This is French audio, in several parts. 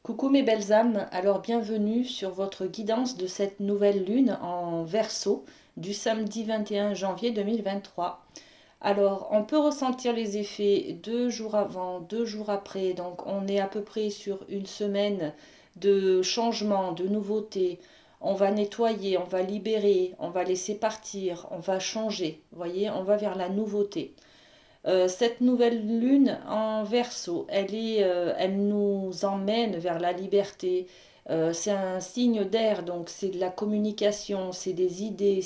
Coucou mes belles âmes, alors bienvenue sur votre guidance de cette nouvelle lune en Verseau du samedi 21 janvier 2023. Alors on peut ressentir les effets 2 jours avant, 2 jours après, donc on est à peu près sur une semaine de changement, de nouveautés. On va nettoyer, on va libérer, on va laisser partir, on va changer, vous voyez, on va vers la nouveauté. Cette nouvelle lune en Verseau, elle nous emmène vers la liberté. C'est un signe d'air, donc c'est de la communication, c'est des idées,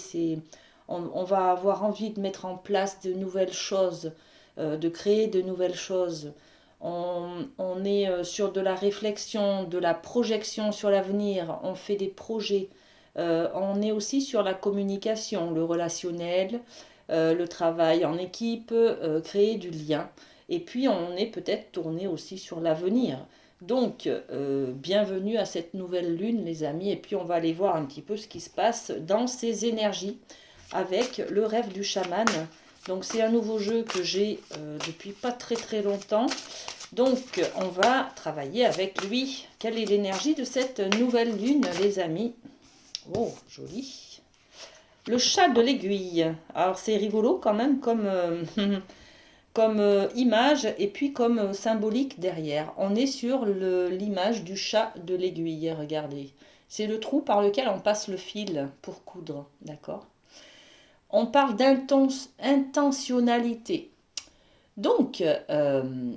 on va avoir envie de mettre en place de nouvelles choses, de créer de nouvelles choses. On est sur de la réflexion, de la projection sur l'avenir, on fait des projets. On est aussi sur la communication, le relationnel, le travail en équipe, créer du lien. Et puis on est peut-être tourné aussi sur l'avenir. Donc, bienvenue à cette nouvelle lune, les amis. Et puis on va aller voir un petit peu ce qui se passe dans ces énergies avec le rêve du chaman. Donc c'est un nouveau jeu que j'ai depuis pas très très longtemps. Donc on va travailler avec lui. Quelle est l'énergie de cette nouvelle lune, les amis? Oh, joli. Le chat de l'aiguille. Alors c'est rigolo quand même comme image et puis comme symbolique derrière. On est sur l'image du chat de l'aiguille, regardez. C'est le trou par lequel on passe le fil pour coudre, d'accord? On parle d'intentionnalité. Donc,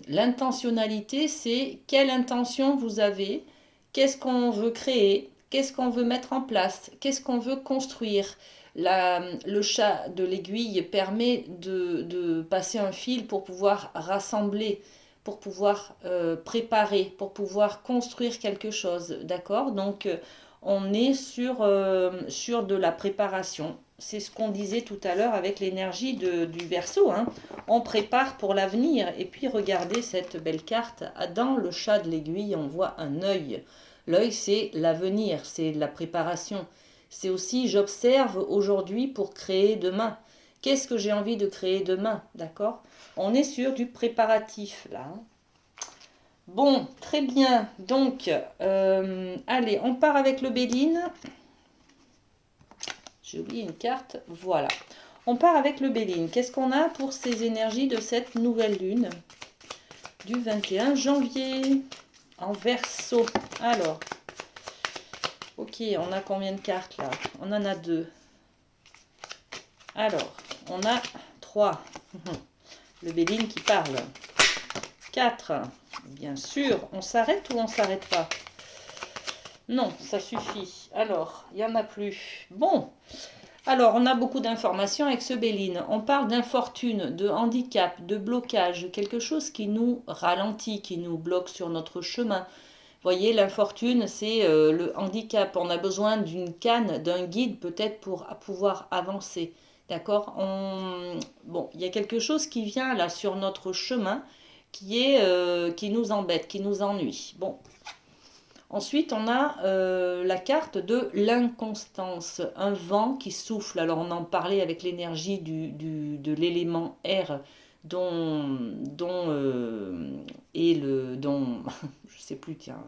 l'intentionnalité, c'est quelle intention vous avez, qu'est-ce qu'on veut créer, qu'est-ce qu'on veut mettre en place, qu'est-ce qu'on veut construire. Le chat de l'aiguille permet de passer un fil pour pouvoir rassembler, pour pouvoir préparer, pour pouvoir construire quelque chose, d'accord? Donc, on est sur de la préparation. C'est ce qu'on disait tout à l'heure avec l'énergie du Verseau, hein. On prépare pour l'avenir. Et puis regardez cette belle carte. Dans le chat de l'aiguille, on voit un œil. L'œil, c'est l'avenir, c'est la préparation. C'est aussi j'observe aujourd'hui pour créer demain. Qu'est-ce que j'ai envie de créer demain, d'accord? On est sur du préparatif là, hein. Bon, très bien. Donc, allez, on part avec le Béline. J'ai oublié une carte. Voilà. On part avec le Béline. Qu'est-ce qu'on a pour ces énergies de cette nouvelle lune du 21 janvier en Verseau? Alors, ok, on a combien de cartes là? On en a 2. Alors, on a 3. Le Béline qui parle. 4. Bien sûr, on s'arrête ou on s'arrête pas? Non, ça suffit. Alors, il n'y en a plus. Bon, alors on a beaucoup d'informations avec ce Béline. On parle d'infortune, de handicap, de blocage, quelque chose qui nous ralentit, qui nous bloque sur notre chemin. Vous voyez, l'infortune, c'est le handicap. On a besoin d'une canne, d'un guide peut-être pour pouvoir avancer. D'accord? Bon, il y a quelque chose qui vient là sur notre chemin qui nous embête, qui nous ennuie. Bon, ensuite, on a la carte de l'inconstance, un vent qui souffle. Alors, on en parlait avec l'énergie de l'élément air, dont je sais plus, tiens,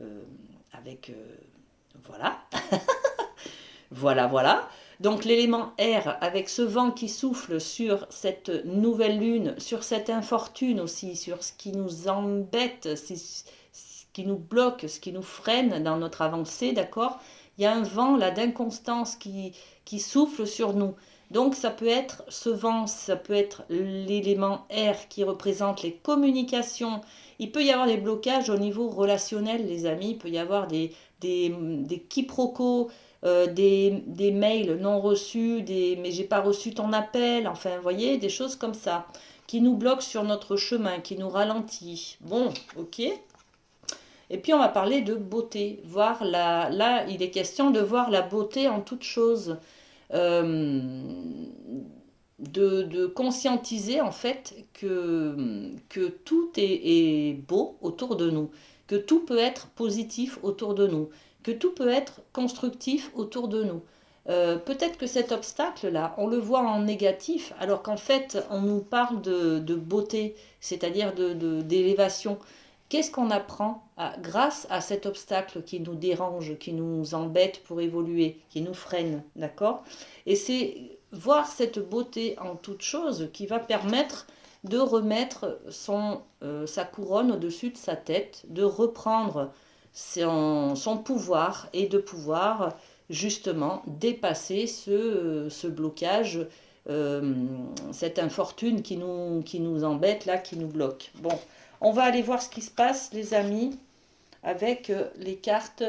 euh, avec, voilà, voilà. Donc, l'élément air, avec ce vent qui souffle sur cette nouvelle lune, sur cette infortune aussi, sur ce qui nous embête, ce qui nous bloque, ce qui nous freine dans notre avancée, d'accord? Il y a un vent là d'inconstance qui souffle sur nous. Donc ça peut être ce vent, ça peut être l'élément air qui représente les communications. Il peut y avoir des blocages au niveau relationnel, les amis. Il peut y avoir des quiproquos, des mails non reçus, mais j'ai pas reçu ton appel. Enfin, vous voyez, des choses comme ça qui nous bloquent sur notre chemin, qui nous ralentit. Bon, ok. Et puis on va parler de beauté, là il est question de voir la beauté en toute chose, euh, de conscientiser en fait que tout est beau autour de nous, que tout peut être positif autour de nous, que tout peut être constructif autour de nous. Peut-être que cet obstacle-là, on le voit en négatif, alors qu'en fait, on nous parle de beauté, c'est-à-dire d'élévation. Qu'est-ce qu'on apprend grâce à cet obstacle qui nous dérange, qui nous embête pour évoluer, qui nous freine, d'accord? Et c'est voir cette beauté en toute chose qui va permettre de remettre sa couronne au-dessus de sa tête, de reprendre son pouvoir et de pouvoir justement dépasser ce blocage, cette infortune qui nous embête là, qui nous bloque. Bon, on va aller voir ce qui se passe, les amis, avec les cartes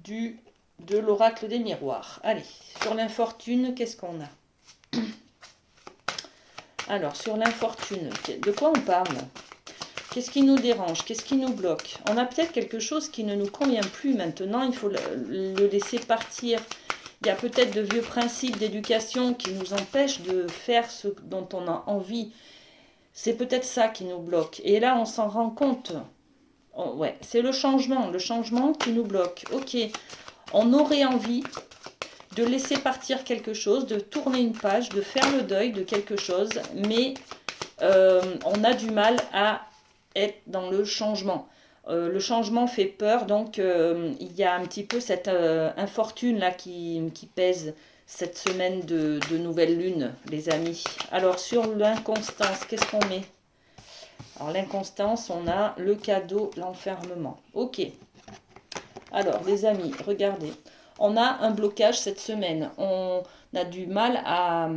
de l'oracle des miroirs. Allez, sur l'infortune, qu'est-ce qu'on a? Alors, sur l'infortune, de quoi on parle? Qu'est-ce qui nous dérange? Qu'est-ce qui nous bloque? On a peut-être quelque chose qui ne nous convient plus maintenant, il faut le laisser partir. Il y a peut-être de vieux principes d'éducation qui nous empêchent de faire ce dont on a envie. C'est peut-être ça qui nous bloque. Et là, on s'en rend compte. Ouais, c'est le changement qui nous bloque. Ok, on aurait envie de laisser partir quelque chose, de tourner une page, de faire le deuil de quelque chose, mais on a du mal à être dans le changement. Le changement fait peur, donc il y a un petit peu cette infortune là qui pèse cette semaine de nouvelle lune, les amis. Alors sur l'inconstance, qu'est-ce qu'on met? Alors l'inconstance, on a le cadeau, l'enfermement. Ok. Alors les amis, regardez. On a un blocage cette semaine. On a du mal à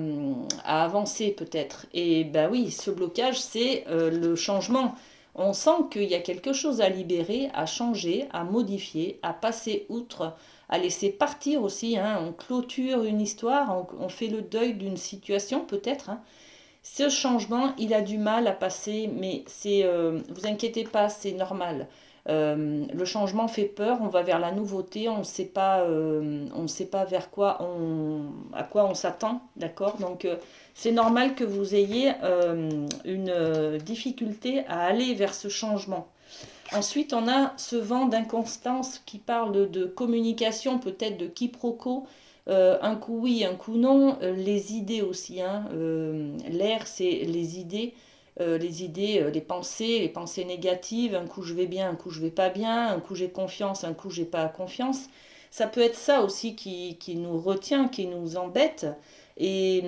avancer peut-être. Et ben oui, ce blocage, c'est le changement. On sent qu'il y a quelque chose à libérer, à changer, à modifier, à passer outre, à laisser partir aussi. Hein. On clôture une histoire, on fait le deuil d'une situation peut-être. Hein. Ce changement, il a du mal à passer, mais vous inquiétez pas, c'est normal. Le changement fait peur, on va vers la nouveauté, on ne sait pas à quoi on s'attend, d'accord? Donc c'est normal que vous ayez une difficulté à aller vers ce changement. Ensuite, on a ce vent d'inconstance qui parle de communication, peut-être de quiproquo. Un coup oui, un coup non. Les idées aussi. Hein. L'air, c'est les idées. Les pensées négatives. Un coup je vais bien, un coup je vais pas bien. Un coup j'ai confiance, un coup j'ai pas confiance. Ça peut être ça aussi qui nous retient, qui nous embête. Et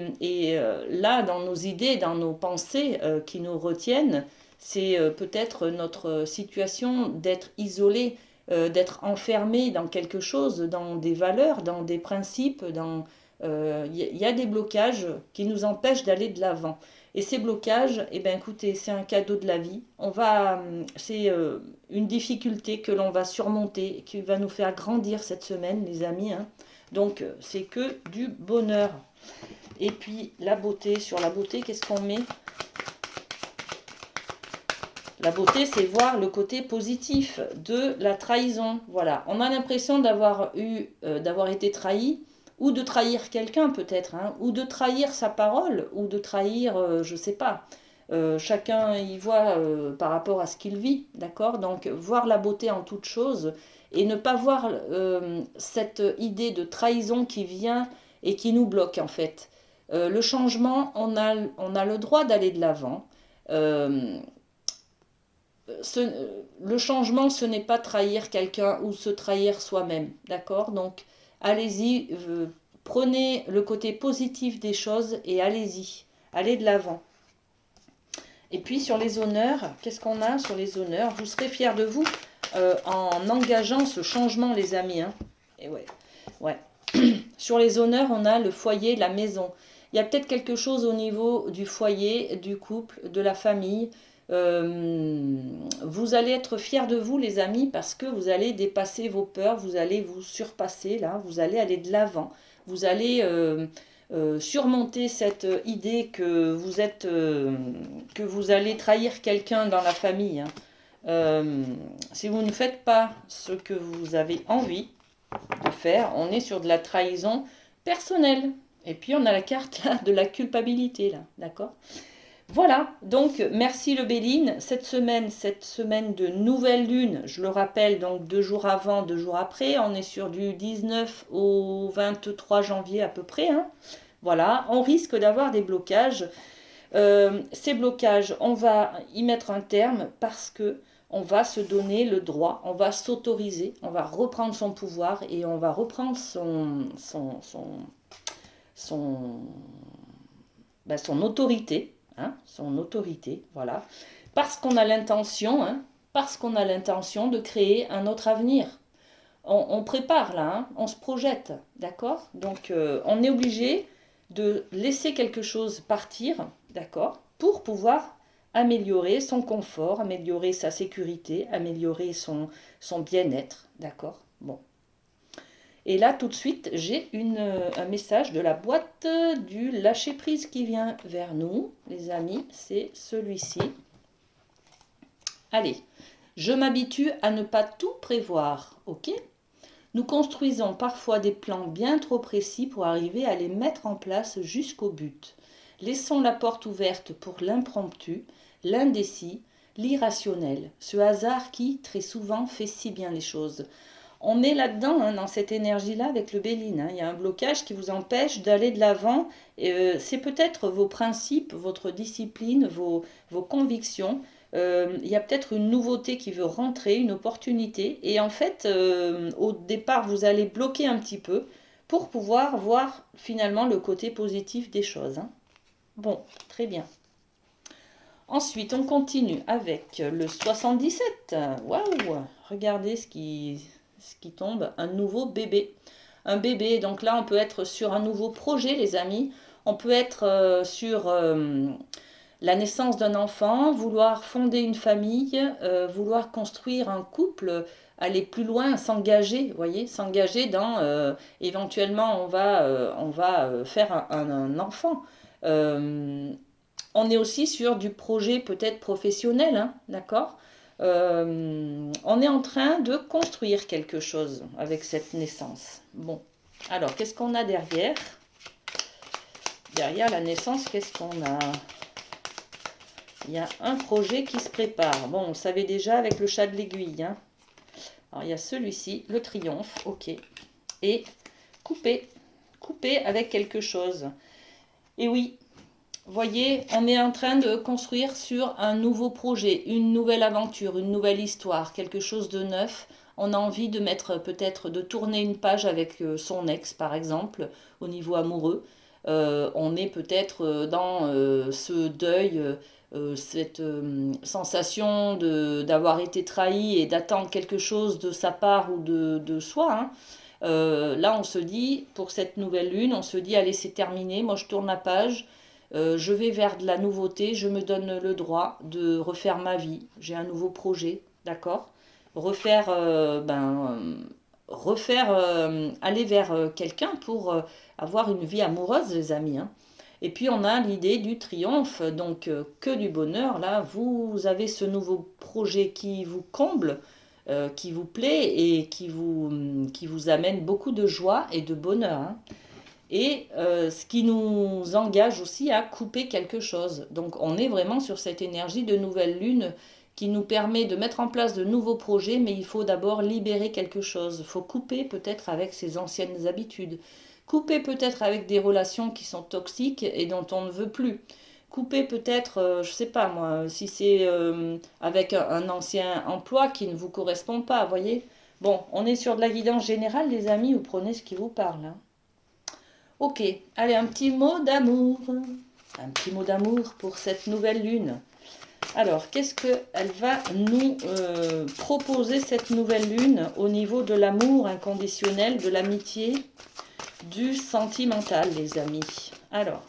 là, dans nos idées, dans nos pensées qui nous retiennent, c'est peut-être notre situation d'être isolé, d'être enfermé dans quelque chose, dans des valeurs, dans des principes, y a des blocages qui nous empêchent d'aller de l'avant. Et ces blocages, eh ben, écoutez, c'est un cadeau de la vie. C'est une difficulté que l'on va surmonter, qui va nous faire grandir cette semaine, les amis. Hein. Donc, c'est que du bonheur. Et puis, la beauté, sur la beauté, qu'est-ce qu'on met? La beauté, c'est voir le côté positif de la trahison. Voilà, on a l'impression d'avoir été trahi, ou de trahir quelqu'un peut-être, hein, ou de trahir sa parole, ou de trahir, je ne sais pas. Chacun y voit par rapport à ce qu'il vit, d'accord? Donc, voir la beauté en toute chose et ne pas voir cette idée de trahison qui vient et qui nous bloque en fait. Le changement, on a le droit d'aller de l'avant. Euh, le changement, ce n'est pas trahir quelqu'un ou se trahir soi-même, d'accord? Donc, allez-y, prenez le côté positif des choses et allez-y, allez de l'avant. Et puis, sur les honneurs, qu'est-ce qu'on a sur les honneurs? Vous serez fiers de vous en engageant ce changement, les amis. Hein. Et ouais. Sur les honneurs, on a le foyer, la maison. Il y a peut-être quelque chose au niveau du foyer, du couple, de la famille. Vous allez être fiers de vous, les amis, parce que vous allez dépasser vos peurs, vous allez vous surpasser, là, vous allez aller de l'avant. Vous allez surmonter cette idée que vous allez trahir quelqu'un dans la famille. Hein. Si vous ne faites pas ce que vous avez envie de faire, on est sur de la trahison personnelle. Et puis on a la carte là, de la culpabilité, là, d'accord? Voilà, donc merci le Béline. Cette semaine de nouvelle lune, je le rappelle, donc 2 jours avant, 2 jours après, on est sur du 19 au 23 janvier à peu près. Hein. Voilà, on risque d'avoir des blocages. Ces blocages, on va y mettre un terme parce que on va se donner le droit, on va s'autoriser, on va reprendre son pouvoir et on va reprendre son, son autorité, hein, son autorité, voilà, parce qu'on a l'intention, hein, parce qu'on a l'intention de créer un autre avenir. On prépare là, hein, on se projette, d'accord? Donc on est obligé de laisser quelque chose partir, d'accord? Pour pouvoir améliorer son confort, améliorer sa sécurité, améliorer son bien-être, d'accord? Bon. Et là, tout de suite, j'ai un message de la boîte du lâcher-prise qui vient vers nous, les amis. C'est celui-ci. Allez, je m'habitue à ne pas tout prévoir, ok? Nous construisons parfois des plans bien trop précis pour arriver à les mettre en place jusqu'au but. Laissons la porte ouverte pour l'impromptu, l'indécis, l'irrationnel, ce hasard qui, très souvent, fait si bien les choses. On est là-dedans, hein, dans cette énergie-là avec le Béline. Hein. Il y a un blocage qui vous empêche d'aller de l'avant. C'est peut-être vos principes, votre discipline, vos convictions. Il y a peut-être une nouveauté qui veut rentrer, une opportunité. Et en fait, au départ, vous allez bloquer un petit peu pour pouvoir voir finalement le côté positif des choses. Hein. Bon, très bien. Ensuite, on continue avec le 77. Waouh! Regardez ce qui tombe, un nouveau bébé. Un bébé, donc là on peut être sur un nouveau projet les amis, on peut être sur la naissance d'un enfant, vouloir fonder une famille, vouloir construire un couple, aller plus loin, s'engager, vous voyez, s'engager dans, éventuellement on va faire un enfant. On est aussi sur du projet peut-être professionnel, hein, d'accord? On est en train de construire quelque chose avec cette naissance. Bon, alors qu'est-ce qu'on a derrière? Derrière la naissance, qu'est-ce qu'on a? Il y a un projet qui se prépare. Bon, on savait déjà avec le chat de l'aiguille. Hein. Alors il y a celui-ci, le triomphe, ok. Et couper avec quelque chose. Et oui, voyez, on est en train de construire sur un nouveau projet, une nouvelle aventure, une nouvelle histoire, quelque chose de neuf. On a envie de mettre peut-être, de tourner une page avec son ex, par exemple, au niveau amoureux. On est peut-être dans ce deuil, cette sensation d'avoir été trahi et d'attendre quelque chose de sa part ou de soi. Hein. Là, on se dit, pour cette nouvelle lune, on se dit, allez, c'est terminé, moi je tourne la page. Je vais vers de la nouveauté, je me donne le droit de refaire ma vie. J'ai un nouveau projet, d'accord? Refaire, aller vers quelqu'un pour avoir une vie amoureuse, les amis. Hein. Et puis on a l'idée du triomphe, donc que du bonheur. Là, vous avez ce nouveau projet qui vous comble, qui vous plaît et qui vous amène beaucoup de joie et de bonheur. Hein. Et ce qui nous engage aussi à couper quelque chose. Donc on est vraiment sur cette énergie de nouvelle lune qui nous permet de mettre en place de nouveaux projets, mais il faut d'abord libérer quelque chose. Il faut couper peut-être avec ses anciennes habitudes. Couper peut-être avec des relations qui sont toxiques et dont on ne veut plus. Couper peut-être, je ne sais pas moi, si c'est avec un ancien emploi qui ne vous correspond pas, voyez. Bon, on est sur de la guidance générale, les amis, vous prenez ce qui vous parle. Hein. Ok, allez, un petit mot d'amour. Un petit mot d'amour pour cette nouvelle lune. Alors, qu'est-ce qu'elle va nous proposer cette nouvelle lune au niveau de l'amour inconditionnel, de l'amitié, du sentimental, les amis? Alors,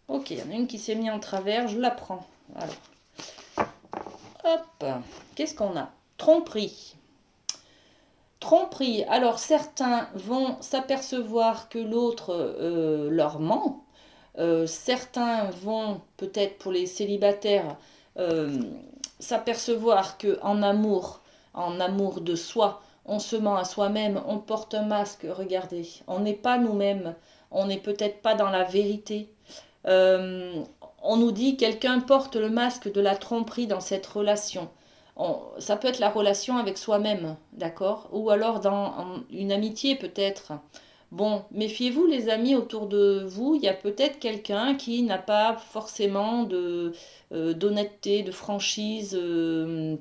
ok, il y en a une qui s'est mise en travers, je la prends. Alors, hop, qu'est-ce qu'on a? Tromperie. Tromperie. Alors certains vont s'apercevoir que l'autre leur ment. Certains vont, peut-être pour les célibataires, s'apercevoir qu'en amour, en amour de soi, on se ment à soi-même, on porte un masque, regardez, on n'est pas nous-mêmes, on n'est peut-être pas dans la vérité. On nous dit quelqu'un porte le masque de la tromperie dans cette relation. Ça peut être la relation avec soi-même, d'accord? Ou alors dans une amitié peut-être. Bon, méfiez-vous les amis autour de vous, il y a peut-être quelqu'un qui n'a pas forcément d'honnêteté, de franchise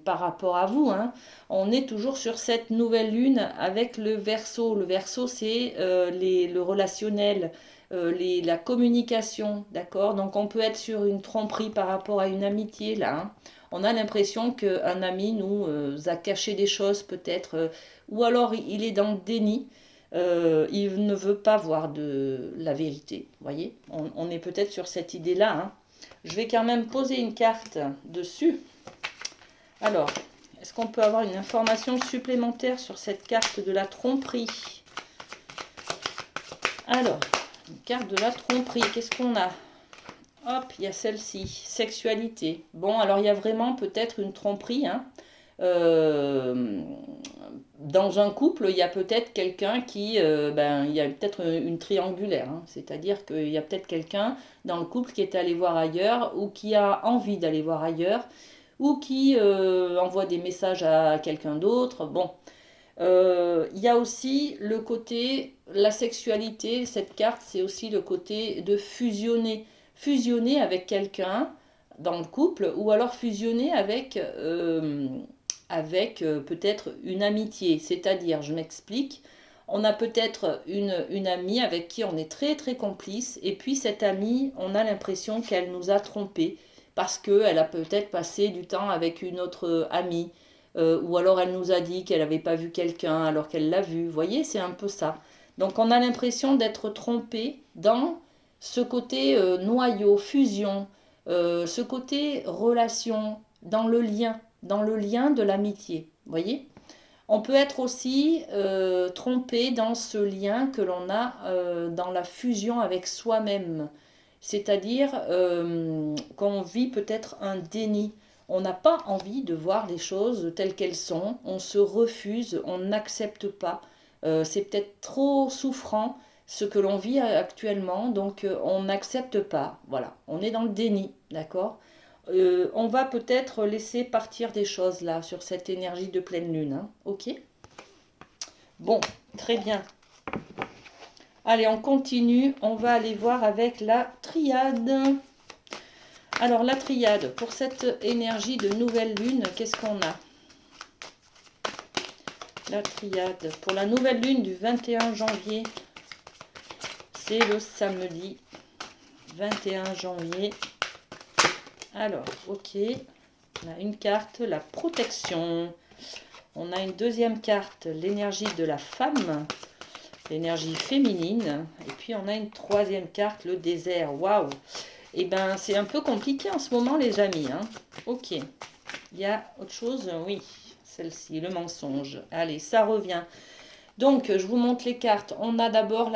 par rapport à vous, hein. On est toujours sur cette nouvelle lune avec le Verseau. Le Verseau, c'est le relationnel, la communication, d'accord? Donc on peut être sur une tromperie par rapport à une amitié là, hein. On a l'impression qu'un ami nous a caché des choses peut-être, ou alors il est dans le déni. Il ne veut pas voir de la vérité. Vous voyez, on est peut-être sur cette idée-là, hein. Je vais quand même poser une carte dessus. Alors, est-ce qu'on peut avoir une information supplémentaire sur cette carte de la tromperie? Alors, une carte de la tromperie, qu'est-ce qu'on a? Hop, il y a celle-ci, sexualité. Bon, alors il y a vraiment peut-être une tromperie, hein. Dans un couple, il y a peut-être quelqu'un qui, il y a peut-être une triangulaire, hein. C'est-à-dire qu'il y a peut-être quelqu'un dans le couple qui est allé voir ailleurs ou qui a envie d'aller voir ailleurs ou qui envoie des messages à quelqu'un d'autre. Bon, il y a aussi le côté, la sexualité, cette carte, c'est aussi le côté de fusionner. Fusionner avec quelqu'un dans le couple ou alors fusionner avec peut-être une amitié. C'est-à-dire, je m'explique, on a peut-être une amie avec qui on est très très complice et puis cette amie, on a l'impression qu'elle nous a trompés parce qu'elle a peut-être passé du temps avec une autre amie. Ou alors elle nous a dit qu'elle n'avait pas vu quelqu'un alors qu'elle l'a vu. Vous voyez, c'est un peu ça. Donc on a l'impression d'être trompé dans ce côté noyau, fusion, ce côté relation, dans le lien de l'amitié. Vous voyez? On peut être aussi trompé dans ce lien que l'on a dans la fusion avec soi-même. C'est-à-dire qu'on vit peut-être un déni. On n'a pas envie de voir les choses telles qu'elles sont. On se refuse, on n'accepte pas. C'est peut-être trop souffrant ce que l'on vit actuellement, donc on n'accepte pas. Voilà, on est dans le déni, d'accord? On va peut-être laisser partir des choses là sur cette énergie de pleine lune, hein. Ok? Bon, très bien. Allez, on continue. On va aller voir avec la triade. Alors, la triade, pour cette énergie de nouvelle lune, qu'est-ce qu'on a? La triade, pour la nouvelle lune du 21 janvier, c'est le samedi 21 janvier. Alors, ok, on a une carte, la protection. On a une deuxième carte, l'énergie de la femme, l'énergie féminine. Et puis, on a une troisième carte, le désert. Waouh! Eh bien, c'est un peu compliqué en ce moment, les amis, hein. Ok. Il y a autre chose? Oui, celle-ci, le mensonge. Allez, ça revient. Donc, je vous montre les cartes. On a d'abord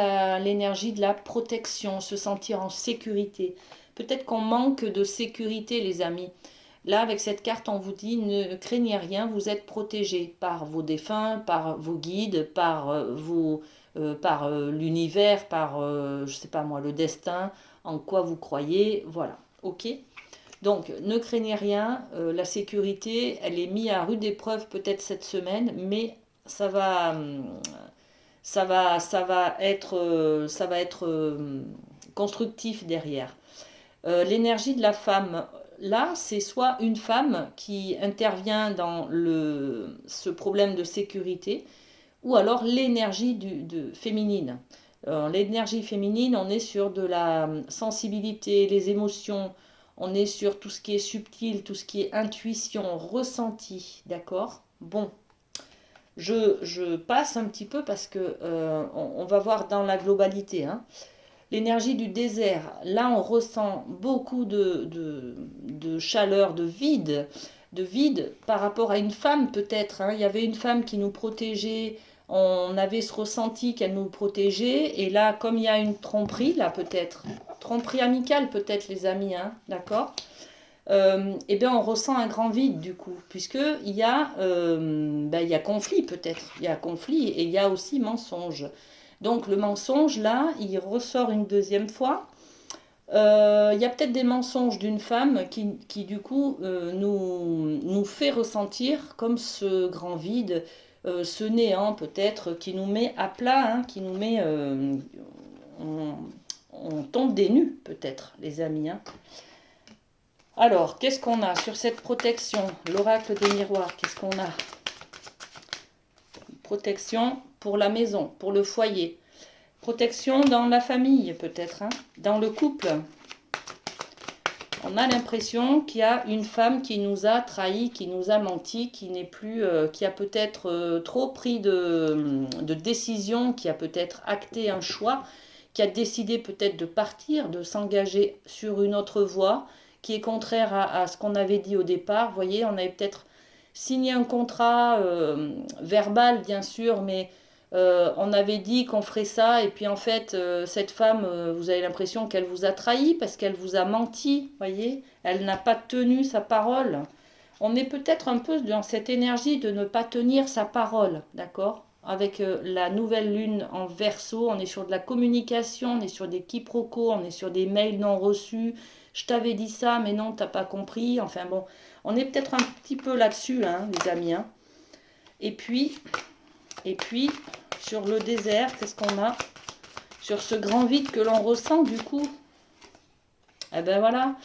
l'énergie de la protection, se sentir en sécurité. Peut-être qu'on manque de sécurité, les amis. Là, avec cette carte, on vous dit, ne craignez rien, vous êtes protégés par vos défunts, par vos guides, par l'univers, par, je sais pas moi, le destin, en quoi vous croyez, voilà, ok? Donc, ne craignez rien, la sécurité, elle est mise à rude épreuve peut-être cette semaine, mais ça va, ça va être constructif derrière. L'énergie de la femme, là, c'est soit une femme qui intervient dans ce problème de sécurité, ou alors l'énergie féminine. L'énergie féminine, on est sur de la sensibilité, les émotions, on est sur tout ce qui est subtil, tout ce qui est intuition, ressenti, d'accord? Bon, je passe un petit peu parce que on va voir dans la globalité, hein. L'énergie du désert, là on ressent beaucoup de chaleur, de vide par rapport à une femme peut-être, hein. Il y avait une femme qui nous protégeait, on avait ce ressenti qu'elle nous protégeait, et là comme il y a une tromperie, là peut-être, tromperie amicale peut-être les amis, hein, d'accord? Eh bien on ressent un grand vide du coup, puisque il y a conflit peut-être, il y a conflit et il y a aussi mensonge. Donc le mensonge, là, il ressort une deuxième fois. Il y a peut-être des mensonges d'une femme qui du coup, nous fait ressentir comme ce grand vide, ce néant peut-être qui nous met à plat, hein, qui nous met... on tombe des nues peut-être, les amis. Hein. Alors, qu'est-ce qu'on a sur cette protection? L'oracle des miroirs, qu'est-ce qu'on a? Protection pour la maison, pour le foyer. Protection dans la famille peut-être, hein, dans le couple. On a l'impression qu'il y a une femme qui nous a trahis, qui nous a menti, qui n'est plus, qui a peut-être trop pris de décisions, qui a peut-être acté un choix, qui a décidé peut-être de partir, de s'engager sur une autre voie, qui est contraire à ce qu'on avait dit au départ. Vous voyez, on avait peut-être signé un contrat verbal, bien sûr, mais on avait dit qu'on ferait ça, et puis en fait, cette femme, vous avez l'impression qu'elle vous a trahi parce qu'elle vous a menti, voyez, elle n'a pas tenu sa parole. On est peut-être un peu dans cette énergie de ne pas tenir sa parole, d'accord? Avec la nouvelle lune en Verseau, on est sur de la communication, on est sur des quiproquos, on est sur des mails non reçus. Je t'avais dit ça, mais non, t'as pas compris. Enfin bon, on est peut-être un petit peu là-dessus, hein, les amis. Hein. Et puis, sur le désert, qu'est-ce qu'on a? Sur ce grand vide que l'on ressent, du coup. Eh ben voilà.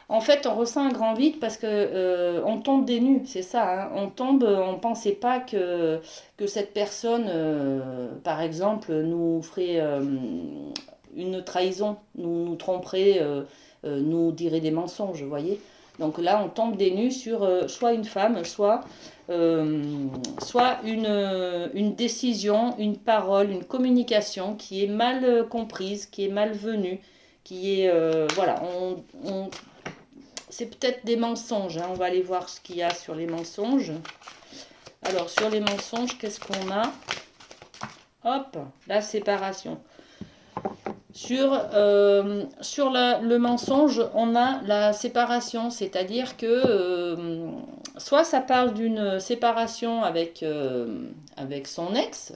En fait, on ressent un grand vide parce que on tombe des nues, c'est ça. Hein. On tombe, on pensait pas que cette personne, par exemple, nous ferait une trahison, nous tromperait, nous dirait des mensonges, vous voyez. Donc là, on tombe des nues sur soit une femme, soit une décision, une parole, une communication qui est mal comprise, qui est malvenue, qui est... voilà, c'est peut-être des mensonges, hein. On va aller voir ce qu'il y a sur les mensonges. Alors, sur les mensonges, qu'est-ce qu'on a? Hop, la séparation. Sur le mensonge, on a la séparation, c'est-à-dire que soit ça parle d'une séparation avec son ex,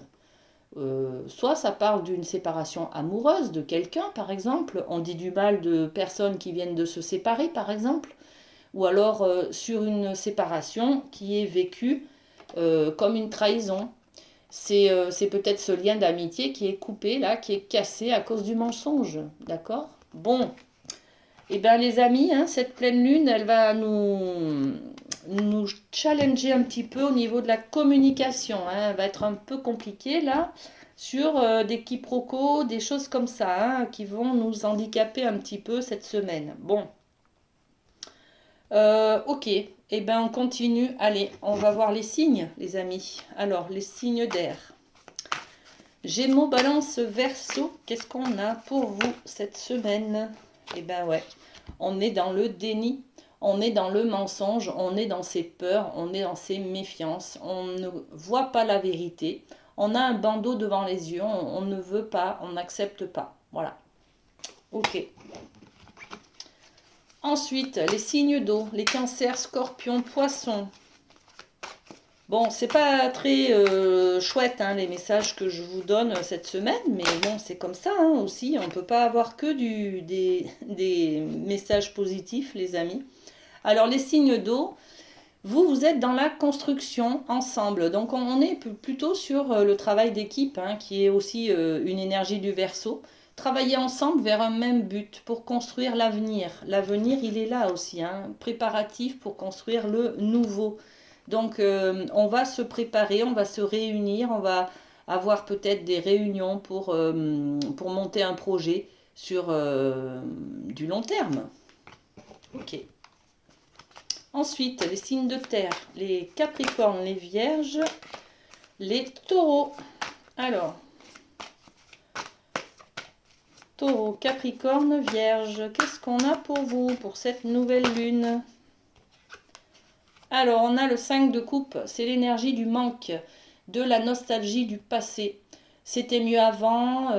soit ça parle d'une séparation amoureuse de quelqu'un, par exemple. On dit du mal de personnes qui viennent de se séparer, par exemple. Ou alors sur une séparation qui est vécue comme une trahison. C'est peut-être ce lien d'amitié qui est coupé, là, qui est cassé à cause du mensonge. D'accord? Bon. Eh bien, les amis, hein, cette pleine lune, elle va nous challenger un petit peu au niveau de la communication. Hein. Elle va être un peu compliquée, là, sur des quiproquos, des choses comme ça, hein, qui vont nous handicaper un petit peu cette semaine. Bon. Ok, eh bien on continue. Allez, on va voir les signes, les amis. Alors, les signes d'air. Gémeaux, Balance, Verseau, qu'est-ce qu'on a pour vous cette semaine? Eh bien ouais, on est dans le déni, on est dans le mensonge, on est dans ses peurs, on est dans ses méfiances, on ne voit pas la vérité, on a un bandeau devant les yeux, on ne veut pas, on n'accepte pas. Voilà. Ok. Ensuite, les signes d'eau, les cancers, scorpions, poissons. Bon, c'est pas très chouette hein, les messages que je vous donne cette semaine, mais bon, c'est comme ça hein, aussi. On ne peut pas avoir que des messages positifs, les amis. Alors, les signes d'eau, vous êtes dans la construction ensemble. Donc, on est plutôt sur le travail d'équipe, hein, qui est aussi une énergie du Verseau. Travailler ensemble vers un même but pour construire l'avenir. L'avenir, il est là aussi, hein, préparatif pour construire le nouveau. Donc, on va se préparer, on va se réunir, on va avoir peut-être des réunions pour monter un projet sur du long terme. Ok. Ensuite, les signes de terre, les capricornes, les vierges, les taureaux. Alors, Taureau, Capricorne, Vierge, qu'est-ce qu'on a pour vous, pour cette nouvelle lune? Alors, on a le 5 de coupe, c'est l'énergie du manque, de la nostalgie du passé. C'était mieux avant.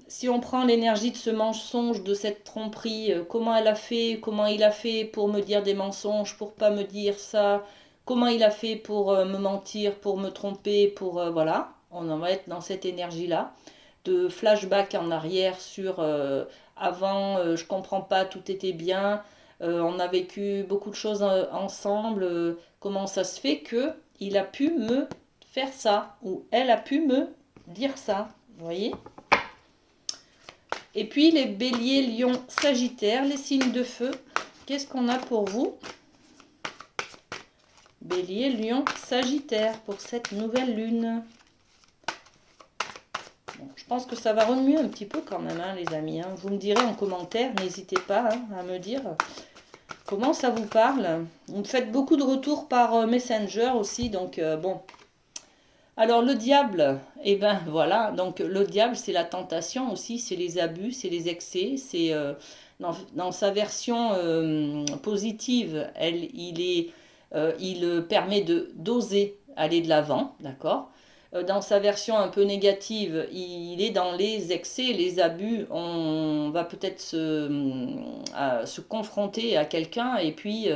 Si on prend l'énergie de ce mensonge, de cette tromperie, comment elle a fait, comment il a fait pour me dire des mensonges, pour pas me dire ça, comment il a fait pour me mentir, pour me tromper, pour... voilà, on en va être dans cette énergie-là de flashback en arrière sur avant, je comprends pas, tout était bien, on a vécu beaucoup de choses ensemble, comment ça se fait que il a pu me faire ça, ou elle a pu me dire ça, vous voyez. Et puis les béliers, lions, sagittaires, les signes de feu, qu'est-ce qu'on a pour vous? Bélier, lion, sagittaire pour cette nouvelle lune. Bon, je pense que ça va remuer un petit peu quand même, hein, les amis. Hein. Vous me direz en commentaire, n'hésitez pas hein, à me dire comment ça vous parle. Vous me faites beaucoup de retours par Messenger aussi, donc bon. Alors le diable, eh ben voilà, donc le diable c'est la tentation aussi, c'est les abus, c'est les excès, c'est dans sa version positive, il permet d'oser aller de l'avant, d'accord. Dans sa version un peu négative, il est dans les excès, les abus, on va peut-être se confronter à quelqu'un et puis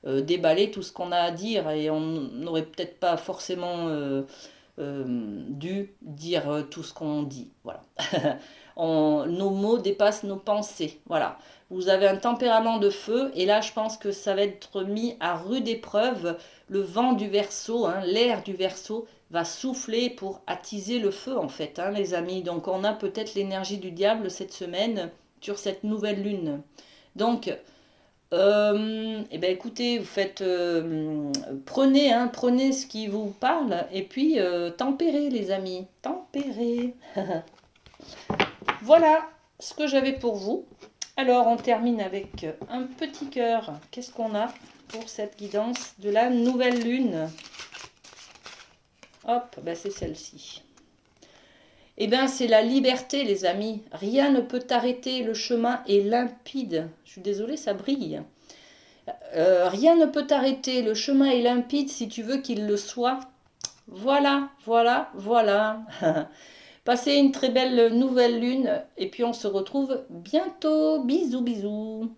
déballer tout ce qu'on a à dire et on n'aurait peut-être pas forcément dû dire tout ce qu'on dit. Voilà. Nos mots dépassent nos pensées. Voilà. Vous avez un tempérament de feu et là je pense que ça va être mis à rude épreuve. Le vent du Verseau, hein, l'air du Verseau va souffler pour attiser le feu en fait, hein, les amis. Donc on a peut-être l'énergie du diable cette semaine sur cette nouvelle lune. Donc eh ben écoutez, vous faites prenez ce qui vous parle et puis tempérez les amis, tempérez. Voilà ce que j'avais pour vous. Alors on termine avec un petit cœur. Qu'est-ce qu'on a pour cette guidance de la nouvelle lune? Hop, ben c'est celle-ci. Eh bien, c'est la liberté, les amis. Rien ne peut t'arrêter. Le chemin est limpide. Je suis désolée, ça brille. Rien ne peut t'arrêter. Le chemin est limpide si tu veux qu'il le soit. Voilà, voilà, voilà. Passez une très belle nouvelle lune et puis on se retrouve bientôt. Bisous, bisous.